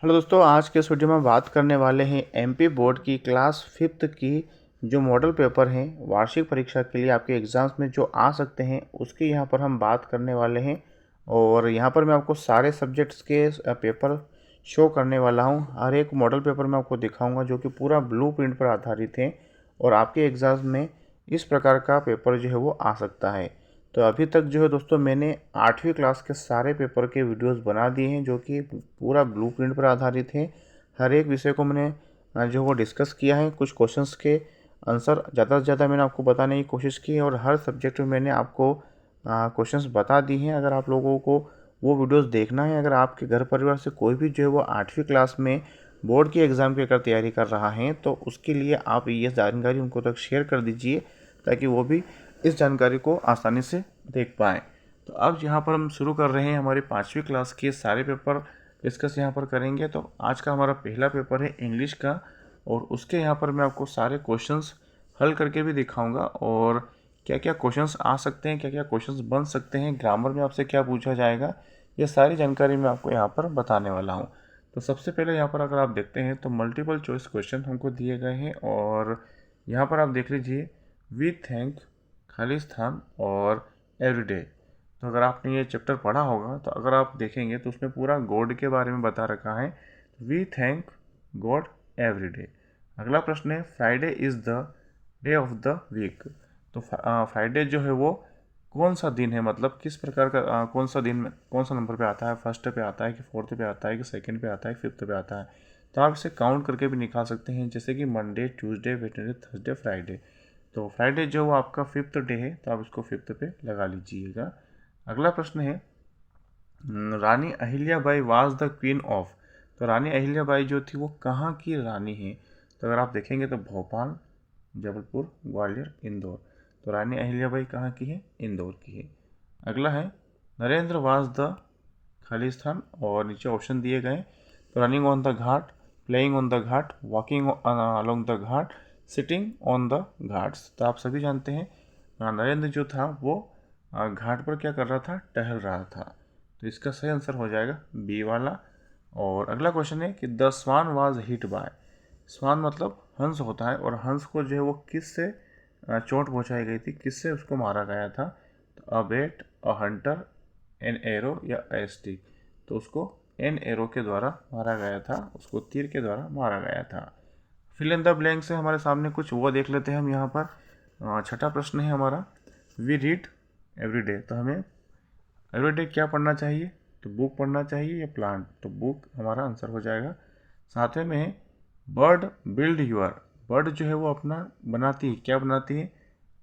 Hello दोस्तों, आज के इस वीडियो में बात करने वाले हैं एमपी बोर्ड की क्लास 5th की जो मॉडल पेपर हैं वार्षिक परीक्षा के लिए आपके एग्ज़ाम्स में जो आ सकते हैं उसकी यहाँ पर हम बात करने वाले हैं। और यहाँ पर मैं आपको सारे सब्जेक्ट्स के पेपर शो करने वाला हूँ। हर एक मॉडल पेपर मैं आपको दिखाऊंगा जो कि पूरा ब्लूप्रिंट पर आधारित है और आपके एग्ज़ाम्स में इस प्रकार का पेपर जो है वो आ सकता है। तो अभी तक जो है दोस्तों मैंने 8वीं क्लास के सारे पेपर के वीडियोस बना दिए हैं जो कि पूरा ब्लूप्रिंट पर आधारित है। हर एक विषय को मैंने जो वो डिस्कस किया है। कुछ क्वेश्चंस के आंसर ज़्यादा से ज़्यादा मैंने आपको बताने की कोशिश की है और हर सब्जेक्ट में मैंने आपको क्वेश्चंस बता दिए हैं। अगर आप लोगों को वो वीडियोस देखना है, अगर आपके घर परिवार से कोई भी जो है वो 8वीं क्लास में बोर्ड की एग्ज़ाम की अगर तैयारी कर रहा है तो उसके लिए आप ये जानकारी उनको तक शेयर कर दीजिए ताकि वो भी इस जानकारी को आसानी से देख पाएँ। तो अब यहाँ पर हम शुरू कर रहे हैं हमारी 5वीं क्लास के सारे पेपर डिस्कस यहाँ पर करेंगे। तो आज का हमारा पहला पेपर है इंग्लिश का और उसके यहाँ पर मैं आपको सारे क्वेश्चंस हल करके भी दिखाऊंगा और क्या क्या क्वेश्चंस आ सकते हैं, क्या क्या क्वेश्चंस बन सकते हैं, ग्रामर में आपसे क्या पूछा जाएगा, ये सारी जानकारी मैं आपको यहाँ पर बताने वाला हूँ। तो सबसे पहले यहाँ पर अगर आप देखते हैं तो मल्टीपल चॉइस क्वेश्चन हमको दिए गए हैं और यहाँ पर आप देख लीजिए वी थैंक, खालिस्तान और एवरीडे। तो अगर आपने ये चैप्टर पढ़ा होगा तो अगर आप देखेंगे तो उसमें पूरा गॉड के बारे में बता रखा है। We thank God everyday. अगला प्रश्न है Friday is the day of the week. तो फ्राइडे जो है वो कौन सा दिन है, मतलब किस प्रकार का कौन सा दिन में कौन सा नंबर पे आता है, फर्स्ट पे आता है कि फोर्थ पे आता है कि सेकंड पे आता है कि फिफ्थ पे आता है। तो आप इसे काउंट करके भी निकाल सकते हैं, जैसे कि Monday, Tuesday, Wednesday, Thursday, Friday. तो फ्राइडे जो वो आपका फिफ्थ डे है तो आप इसको फिफ्थ पे लगा लीजिएगा। अगला प्रश्न है Rani Ahilyabai was the queen of. तो रानी अहिल्याबाई जो थी वो कहाँ की रानी है। तो अगर आप देखेंगे तो भोपाल, जबलपुर, ग्वालियर, इंदौर। तो रानी अहिल्याबाई कहाँ की है, इंदौर की है। अगला है नरेंद्र वाज द खालिस्तान और नीचे ऑप्शन दिए गए। तो running on the Ghat, playing on the Ghat, walking along the Ghat, sitting on the Ghats. तो आप सभी जानते हैं नरेंद्र जो था वो घाट पर क्या कर रहा था, टहल रहा था। तो इसका सही आंसर हो जाएगा बी वाला। और अगला क्वेश्चन है कि the swan was hit by. Swan मतलब हंस होता है और हंस को जो है वो किस से चोट पहुंचाई गई थी, किससे उसको मारा गया था। तो अ बेट, अ हंटर, एन एरो या ए स्टिक। तो उसको एन एरो के द्वारा मारा गया था, उसको तीर के द्वारा मारा गया था। फिल इन द ब्लैंक से हमारे सामने कुछ वो देख लेते हैं हम यहाँ पर। छठा प्रश्न है हमारा वी रीड एवरीडे। तो हमें एवरीडे क्या पढ़ना चाहिए, तो बुक पढ़ना चाहिए या प्लांट। तो बुक हमारा आंसर हो जाएगा। सातवें में है बर्ड बिल्ड यूर। बर्ड जो है वो अपना बनाती है, क्या बनाती है,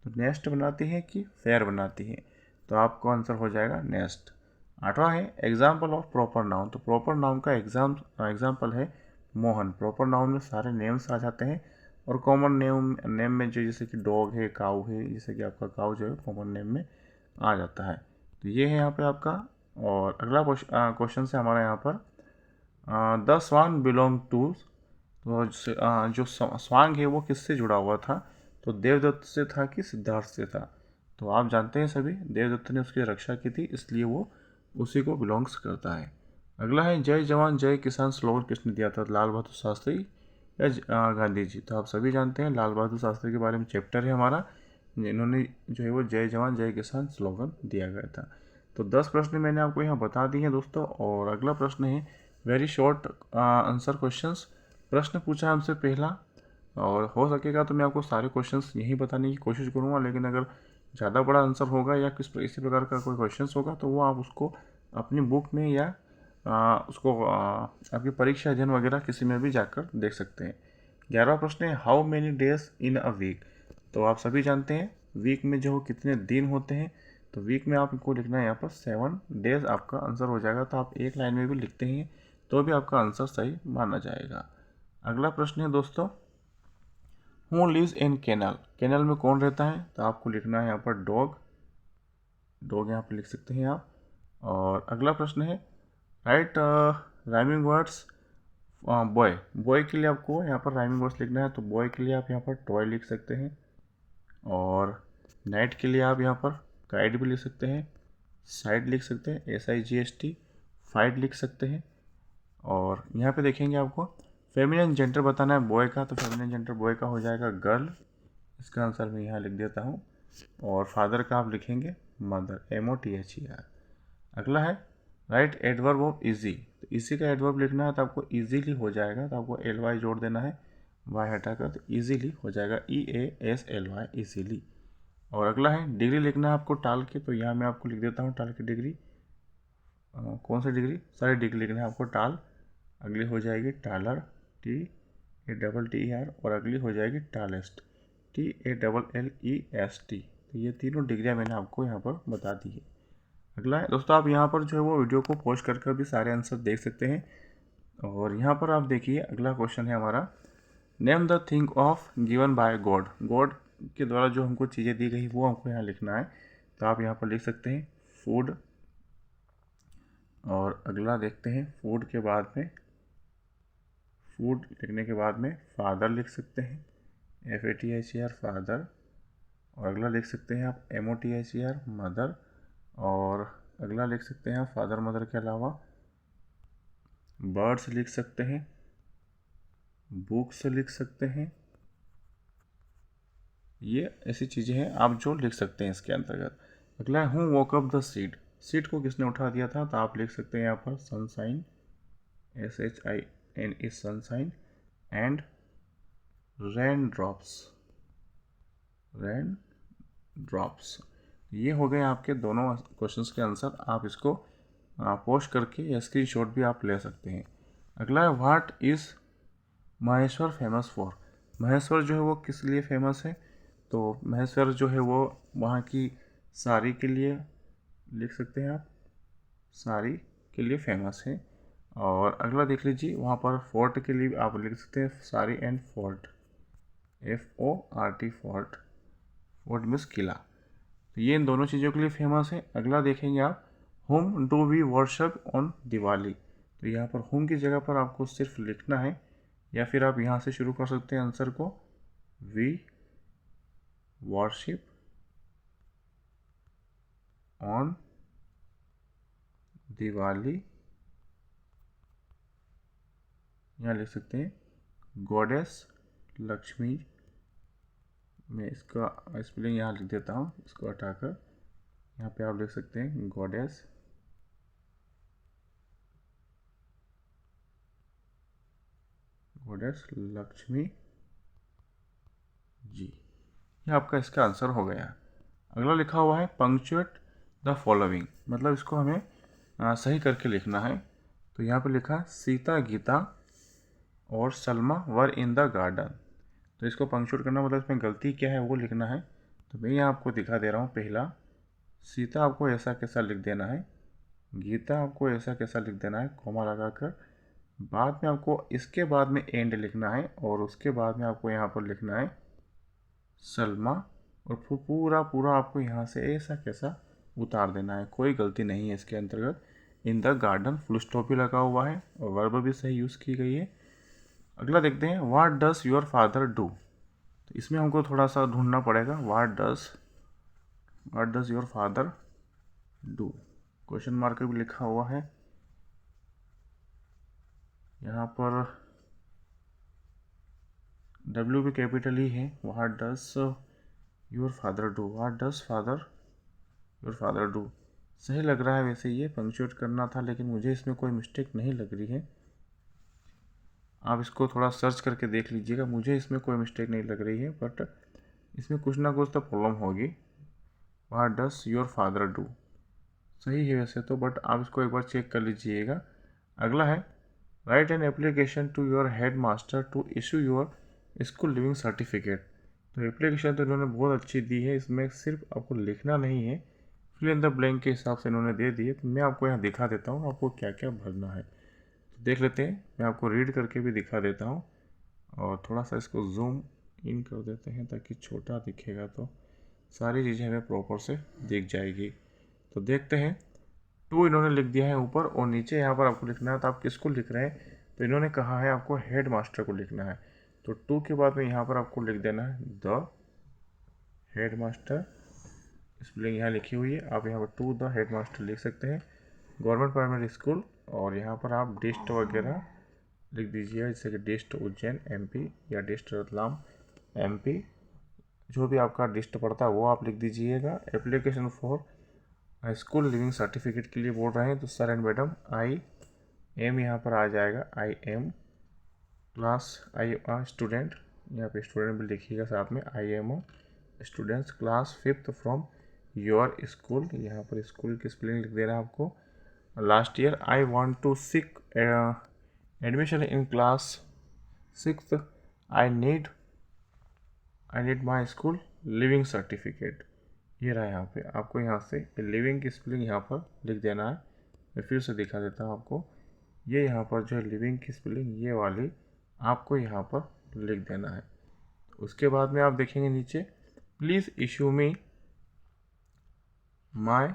तो नेस्ट बनाती है कि फेयर बनाती है। तो आपको आंसर हो जाएगा नेस्ट। आठवां है एग्जाम्पल ऑफ प्रॉपर नाउन। तो प्रॉपर नाउन का एग्जाम्पल है मोहन। प्रॉपर नाउन में सारे नेम्स आ जाते हैं और कॉमन नेम में जो जैसे कि डॉग है, काऊ है, जैसे कि आपका काऊ जो है कॉमन नेम में आ जाता है। तो ये है यहाँ पे आपका। और अगला क्वेश्चन से हमारा यहाँ पर द स्वान बिलोंग टू। तो जो स्वांग है वो किससे जुड़ा हुआ था, तो देवदत्त से था कि सिद्धार्थ से था। तो आप जानते हैं सभी देवदत्त ने उसकी रक्षा की थी इसलिए वो उसी को बिलोंग्स करता है। अगला है जय जवान जय किसान स्लोगन किसने दिया था, लाल बहादुर शास्त्री या गांधी जी। तो आप सभी जानते हैं लाल बहादुर शास्त्री के बारे में चैप्टर है हमारा, इन्होंने जो है वो जय जवान जय किसान स्लोगन दिया गया था। तो 10 प्रश्न मैंने आपको यहाँ बता दिए हैं दोस्तों। और अगला प्रश्न है वेरी शॉर्ट आंसर क्वेश्चंस। प्रश्न पूछा हमसे पहला और हो सकेगा तो मैं आपको सारे क्वेश्चंस यहीं बताने की कोशिश करूँगा, लेकिन अगर ज़्यादा बड़ा आंसर होगा या इसी प्रकार का कोई क्वेश्चंस होगा तो वो आप उसको अपनी बुक में या उसको आपकी परीक्षा अध्ययन वगैरह किसी में भी जाकर देख सकते हैं। 11वां प्रश्न है how many days in a week. तो आप सभी जानते हैं वीक में जो कितने दिन होते हैं। तो वीक में आपको लिखना है यहाँ पर 7 डेज, आपका आंसर हो जाएगा। तो आप एक लाइन में भी लिखते हैं तो भी आपका आंसर सही माना जाएगा। अगला प्रश्न है दोस्तों who lives in canal. Canal में कौन रहता है, तो आपको लिखना है यहाँ पर डॉग। डॉग यहाँ पर लिख सकते हैं आप। और अगला प्रश्न है right rhyming words boy. Boy के लिए आपको यहाँ पर राइमिंग वर्ड्स लिखना है। तो बॉय के लिए आप यहाँ पर टॉय लिख सकते हैं और नाइट के लिए आप यहाँ पर गाइड भी लिख सकते हैं, साइड लिख सकते हैं SIGHT, फाइट लिख सकते हैं। और यहाँ पे देखेंगे आपको फेमिनिन जेंडर बताना है बॉय का, तो फेमिनिन जेंडर बॉय का हो जाएगा गर्ल, इसका आंसर मैं यहाँ लिख देता हूँ। और फादर का आप लिखेंगे मदर, MOTHER। अगला है राइट एडवर्ब ऑफ इजी, तो इसी का एडवर्ब लिखना है तो आपको इजीली हो जाएगा, तो आपको LY जोड़ देना है, Y हटाकर, तो इजीली हो जाएगा EASLY, इजीली। और अगला है डिग्री लिखना है आपको टाल के, तो यहाँ मैं आपको लिख देता हूँ टाल की डिग्री, कौन सी डिग्री, सारी डिग्री लिखना है आपको टाल। अगली हो जाएगी टालर, TATTER, और अगली हो जाएगी टालेस्ट, TALLEST। तो ये तीनों डिग्रियाँ मैंने आपको यहाँ पर बता दी है। अगला है दोस्तों, आप यहाँ पर जो है वो वीडियो को पॉज कर भी सारे आंसर देख सकते हैं। और यहाँ पर आप देखिए अगला क्वेश्चन है हमारा, name the thing of given by God, God के द्वारा जो हमको चीज़ें दी गई वो हमको यहाँ लिखना है, तो आप यहाँ पर लिख सकते हैं फूड। और अगला देखते हैं फूड के बाद में, फूड लिखने के बाद में फादर लिख सकते हैं, FATHER फादर। और अगला लिख सकते हैं आप MOTHER मदर। और अगला लिख सकते हैं आप फादर मदर के अलावा बर्ड्स लिख सकते हैं, बुक्स लिख सकते हैं। ये ऐसी चीज़ें हैं आप जो लिख सकते हैं इसके अंतर्गत। अगला है हूँ walk up the seat, seat को किसने उठा दिया था, तो आप लिख सकते हैं यहाँ पर sunshine, SHINE sunshine, and rain drops, rain drops. ये हो गए आपके दोनों क्वेश्चंस के आंसर। आप इसको पोस्ट करके या स्क्रीनशॉट भी आप ले सकते हैं। अगला है what is Maheshwar famous for, Maheshwar जो है वो किस लिए फेमस है, तो महेश्वर जो है वो वहाँ की साड़ी के लिए लिख सकते हैं आप, साड़ी के लिए फेमस है। और अगला देख लीजिए वहाँ पर फोर्ट के लिए आप लिख सकते हैं sari and fort, FORT fort, fort means किला। तो ये इन दोनों चीज़ों के लिए फेमस है। अगला देखेंगे आप whom do we worship on Diwali, तो यहाँ पर होम की जगह पर आपको सिर्फ लिखना है, या फिर आप यहाँ से शुरू कर सकते हैं आंसर को, वी वर्शिप ऑन दिवाली, यहाँ लिख सकते हैं गॉडेस लक्ष्मी। मैं इसका स्पेलिंग यहाँ लिख देता हूँ, इसको हटाकर यहाँ पे आप लिख सकते हैं गॉडेस लक्ष्मी जी। ये आपका इसका आंसर हो गया। अगला लिखा हुआ है पंक्चुएट द फॉलोइंग, मतलब इसको हमें सही करके लिखना है। तो यहाँ पे लिखा सीता गीता और सलमा वर इन द गार्डन, तो इसको पंक्चुएट करना मतलब इसमें गलती क्या है वो लिखना है। तो मैं यहाँ आपको दिखा दे रहा हूँ। पहला सीता आपको ऐसा कैसा लिख देना है, गीता आपको ऐसा कैसा लिख देना है कॉमा लगाकर, बाद में आपको इसके बाद में एंड लिखना है, और उसके बाद में आपको यहाँ पर लिखना है सलमा, और फिर पूरा पूरा आपको यहाँ से ऐसा कैसा उतार देना है, कोई गलती नहीं है इसके अंतर्गत। In the garden full stop भी लगा हुआ है और वर्ब भी सही यूज़ की गई है। अगला देखते हैं what does your father do, तो इसमें हमको थोड़ा सा ढूंढना पड़ेगा, what does your father do, question mark भी लिखा हुआ है यहाँ पर, W भी कैपिटल ही है। What does your father do, what does your father do सही लग रहा है। वैसे ये पंक्चुएट करना था लेकिन मुझे इसमें कोई मिस्टेक नहीं लग रही है, आप इसको थोड़ा सर्च करके देख लीजिएगा, मुझे इसमें कोई मिस्टेक नहीं लग रही है, बट इसमें कुछ ना कुछ तो प्रॉब्लम होगी। What does your father do सही है वैसे तो, बट आप इसको एक बार चेक कर लीजिएगा। अगला है write an application to your head master to issue your school leaving certificate, तो एप्लीकेशन तो इन्होंने बहुत अच्छी दी है, इसमें सिर्फ आपको लिखना नहीं है, फिल इन द ब्लैंक के हिसाब से इन्होंने दे दी है। तो मैं आपको यहाँ दिखा देता हूँ आपको क्या क्या भरना है, तो देख लेते हैं। मैं आपको रीड करके भी दिखा देता हूँ, और थोड़ा सा इसको जूम इन कर देते हैं ताकि छोटा दिखेगा, तो सारी चीज़ें हमें प्रॉपर से दिख जाएगी। तो देखते हैं, टू इन्होंने लिख दिया है ऊपर, और नीचे यहाँ पर आपको लिखना है, तो आप किसको लिख रहे हैं, तो इन्होंने कहा है आपको हेड मास्टर को लिखना है, तो टू के बाद में यहाँ पर आपको लिख देना है द हेड मास्टर, स्पेलिंग यहाँ लिखी हुई है, आप यहाँ पर टू द हेड मास्टर लिख सकते हैं, गवर्नमेंट प्राइमरी स्कूल और यहाँ पर आप डिस्ट वगैरह लिख दीजिएगा, जैसे कि डिस्ट उज्जैन MP या डिस्ट रतलाम MP, जो भी आपका डिस्ट पड़ता है वो आप लिख दीजिएगा। Application for school leaving certificate के लिए बोल रहे हैं तो सर एंड मैडम IM यहाँ पर आ जाएगा, IM क्लास स्टूडेंट, यहाँ पे स्टूडेंट भी लिखिएगा साथ में, IM students class 5th from your school, यहाँ पर स्कूल की स्पेलिंग लिख देना है आपको। Last year I want to seek admission in class 6th, I need my school leaving certificate. ये रहा यहाँ पे, आपको यहाँ से लिविंग की स्पेलिंग यहाँ पर लिख देना है। मैं फिर से दिखा देता हूँ आपको, ये यहाँ पर जो है लिविंग की स्पेलिंग ये वाली आपको यहाँ पर लिख देना है। उसके बाद में आप देखेंगे नीचे, please issue me my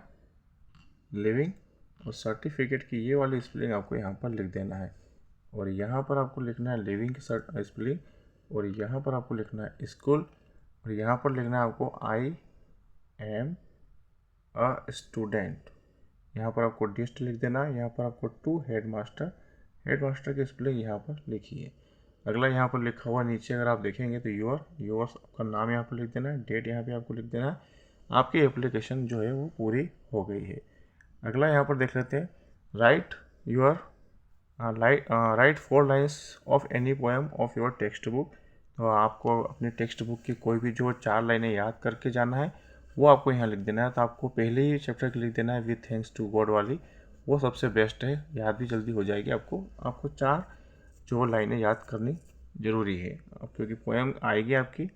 living और सर्टिफिकेट की ये वाली स्पेलिंग आपको यहाँ पर लिख देना है। और यहाँ पर आपको लिखना है लिविंग की स्पेलिंग, और यहाँ पर आपको लिखना है स्कूल, और यहाँ पर लिखना है आपको I am a स्टूडेंट। यहाँ पर आपको डिस्ट लिख देना है। यहाँ पर आपको टू हेडमास्टर की स्पेलिंग यहाँ पर लिखिए। अगला यहाँ पर लिखा हुआ नीचे अगर आप देखेंगे तो योर्स आपका नाम यहाँ पर लिख देना है, डेट यहाँ पे आपको लिख देना है। आपकी एप्लीकेशन जो है वो पूरी हो गई है। अगला यहाँ पर देख लेते हैं, right 4 lines of any poem of your text book. तो आपको अपनी टेक्स्ट बुक की कोई भी जो 4 लाइनें याद करके जाना है वो आपको यहाँ लिख देना है। तो आपको पहले ही चैप्टर की लिख देना है विथ थैंक्स टू गॉड वाली, वो सबसे बेस्ट है, याद भी जल्दी हो जाएगी। आपको 4 जो लाइनें याद करनी ज़रूरी है, क्योंकि पोएम आएगी आपकी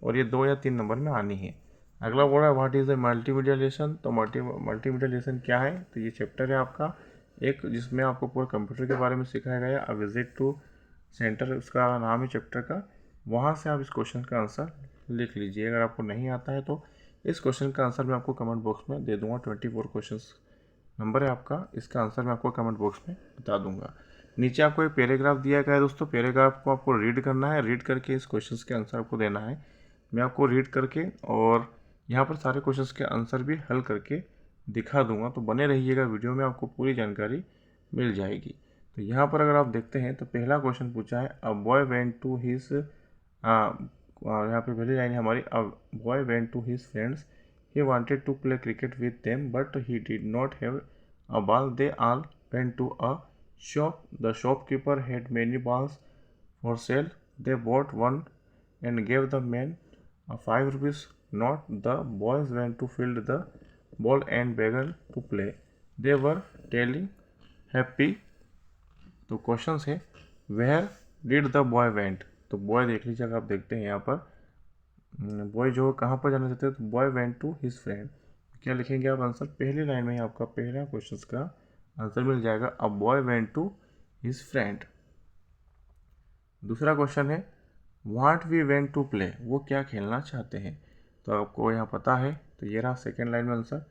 और ये 2 या 3 नंबर में आनी है। अगला बोल रहा है what is the multimedia lesson. तो मल्टीमीडिया लेसन क्या है, तो ये चैप्टर है आपका एक, जिसमें आपको पूरे कंप्यूटर के बारे में सिखाया गया। अ विजिट टू सेंटर उसका नाम है चैप्टर का। वहाँ से आप इस क्वेश्चन का आंसर लिख लीजिए। अगर आपको नहीं आता है तो इस क्वेश्चन का आंसर मैं आपको कमेंट बॉक्स में दे दूंगा। 24 क्वेश्चन नंबर है आपका, इसका आंसर मैं आपको कमेंट बॉक्स में बता दूंगा। नीचे आपको एक पैराग्राफ दिया गया है दोस्तों, पैराग्राफ को आपको रीड करना है, रीड करके इस क्वेश्चन के आंसर आपको देना है। मैं आपको रीड करके और यहाँ पर सारे क्वेश्चंस के आंसर भी हल करके दिखा दूंगा, तो बने रहिएगा वीडियो में, आपको पूरी जानकारी मिल जाएगी। तो यहाँ पर अगर आप देखते हैं तो पहला क्वेश्चन पूछा है, a boy went to his, यहाँ पे पहली लाइन है हमारी, a boy went to his friends, he wanted to play cricket with them but he did not have a ball, they all went to a shop, the shopkeeper had many balls for sale, they bought one and gave the man a 5 rupees note, the boys went to field the ball and began to play, they were telling happy। तो question है where did the boy went. तो boy देख लीजिए, अगर आप देखते हैं यहाँ पर बॉय जो कहाँ पर जाना चाहते हैं, तो boy went to his friend. क्या लिखेंगे आप आंसर, पहली लाइन में ही आपका पहला क्वेश्चन का आंसर मिल जाएगा, a boy went to his friend. दूसरा क्वेश्चन है what we went to play, वो क्या खेलना चाहते हैं। तो आपको यहाँ पता है, तो ये रहा सेकेंड लाइन में answer,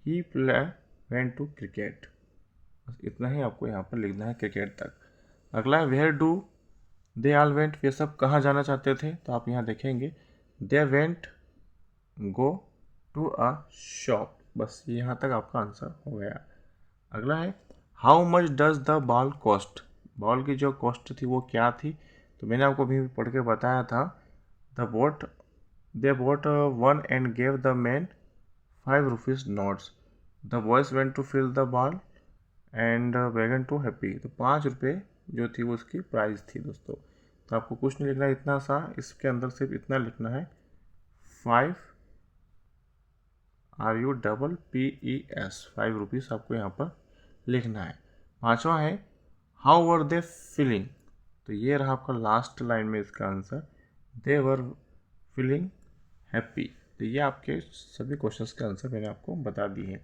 he play went to cricket. बस इतना ही आपको यहाँ पर लिखना है, क्रिकेट तक। अगला है where do they all went, वे सब कहाँ जाना चाहते थे। तो आप यहाँ देखेंगे they went go to a shop. बस यहाँ तक आपका आंसर हो गया। अगला है how much does the ball cost, ball की जो कॉस्ट थी वो क्या थी। तो मैंने आपको अभी पढ़ के बताया था, they bought one and gave the man 5 rupees notes, the boys went to fill the ball and began to happy. तो 5 रुपये जो थी वो उसकी प्राइस थी दोस्तों। तो आपको कुछ नहीं लिखना है, इतना सा इसके अंदर सिर्फ इतना लिखना है, 5 RUPPES 5 रुपीज़ आपको यहाँ पर लिखना है। पांचवा है हाउ वर दे फीलिंग। तो ये रहा आपका लास्ट लाइन में इसका answer, they were feeling happy. तो ये आपके सभी क्वेश्चंस के आंसर मैंने आपको बता दिए हैं।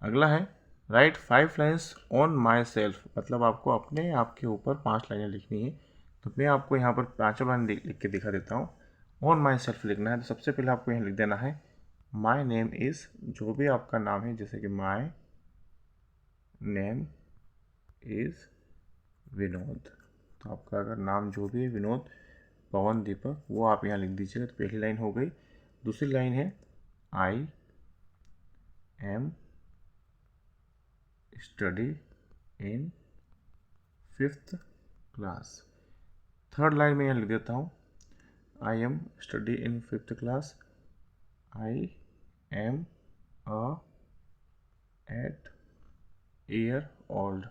अगला है right 5 lines on my self, मतलब आपको अपने आप के ऊपर 5 लाइनें लिखनी है। तो मैं आपको यहाँ पर 5 लाइन लिख के दिखा देता हूँ। ऑन माई सेल्फ लिखना है, तो सबसे पहले आपको यहाँ लिख देना है माई नेम इज़, जो भी आपका नाम है, जैसे कि माई नेम इज़ विनोद। तो आपका अगर नाम जो भी है विनोद, पवन, दीपक, वो आप यहाँ लिख दीजिएगा। तो पहली लाइन हो गई। दूसरी लाइन है I am study in 5th class. Third line में यहाँ लिख देता हूँ, I am study in 5th class, I am a 8 year old,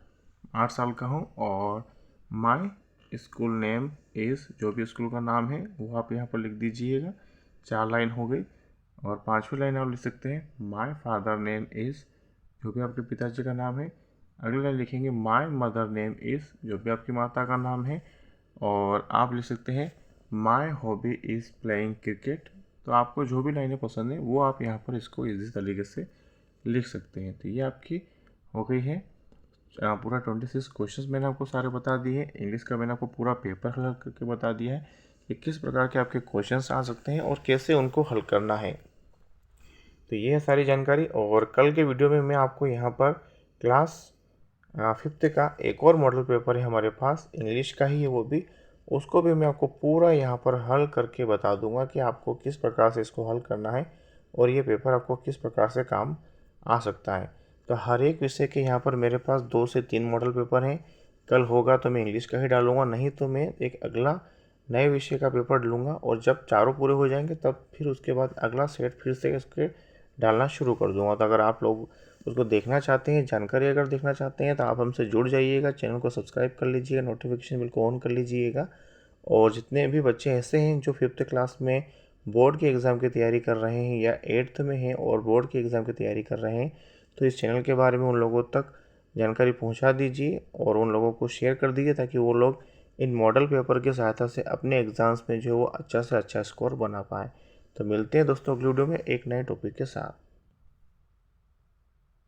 8 साल का हूँ, और माई स्कूल नेम इज़, जो भी स्कूल का नाम है वो आप यहाँ पर लिख दीजिएगा। 4 लाइन हो गई। और 5वीं लाइन आप लिख सकते हैं, माई फादर नेम इज़, जो भी आपके पिताजी का नाम है। अगली लाइन लिखेंगे, माई मदर नेम इज़, जो भी आपकी माता का नाम है। और आप लिख सकते हैं, my hobby is playing cricket. तो आपको जो भी लाइनें पसंद है वो आप यहाँ पर इसको इजी तरीके से लिख सकते हैं। तो ये आपकी हो गई है पूरा 26 क्वेश्चंस मैंने आपको सारे बता दिए। इंग्लिश का मैंने आपको पूरा पेपर हल करके बता दिया है कि किस प्रकार के आपके क्वेश्चंस आ सकते हैं और कैसे उनको हल करना है। तो ये है सारी जानकारी। और कल के वीडियो में मैं आपको यहाँ पर क्लास 5th का एक और मॉडल पेपर है हमारे पास, इंग्लिश का ही है वो भी, उसको भी मैं आपको पूरा यहाँ पर हल करके बता दूंगा कि आपको किस प्रकार से इसको हल करना है और ये पेपर आपको किस प्रकार से काम आ सकता है। तो हर एक विषय के यहाँ पर मेरे पास 2 से 3 मॉडल पेपर हैं। कल होगा तो मैं इंग्लिश का ही डालूंगा, नहीं तो मैं एक अगला नए विषय का पेपर लूँगा, और जब चारों पूरे हो जाएंगे तब फिर उसके बाद अगला सेट फिर से इसके डालना शुरू कर दूंगा। तो अगर आप लोग उसको देखना चाहते हैं, जानकारी अगर देखना चाहते हैं, तो आप हमसे जुड़ जाइएगा, चैनल को सब्सक्राइब कर लीजिएगा, नोटिफिकेशन बिल को ऑन कर लीजिएगा। और जितने भी बच्चे ऐसे हैं जो 5th क्लास में बोर्ड के एग्ज़ाम की तैयारी कर रहे हैं या 8th में हैं और बोर्ड के एग्ज़ाम की तैयारी कर रहे हैं, तो इस चैनल के बारे में उन लोगों तक जानकारी पहुंचा दीजिए और उन लोगों को शेयर कर दीजिए, ताकि वो लोग इन मॉडल पेपर की सहायता से अपने एग्ज़ाम्स में जो वो अच्छा से अच्छा स्कोर बना पाए। तो मिलते हैं दोस्तों अगली वीडियो में एक नए टॉपिक के साथ।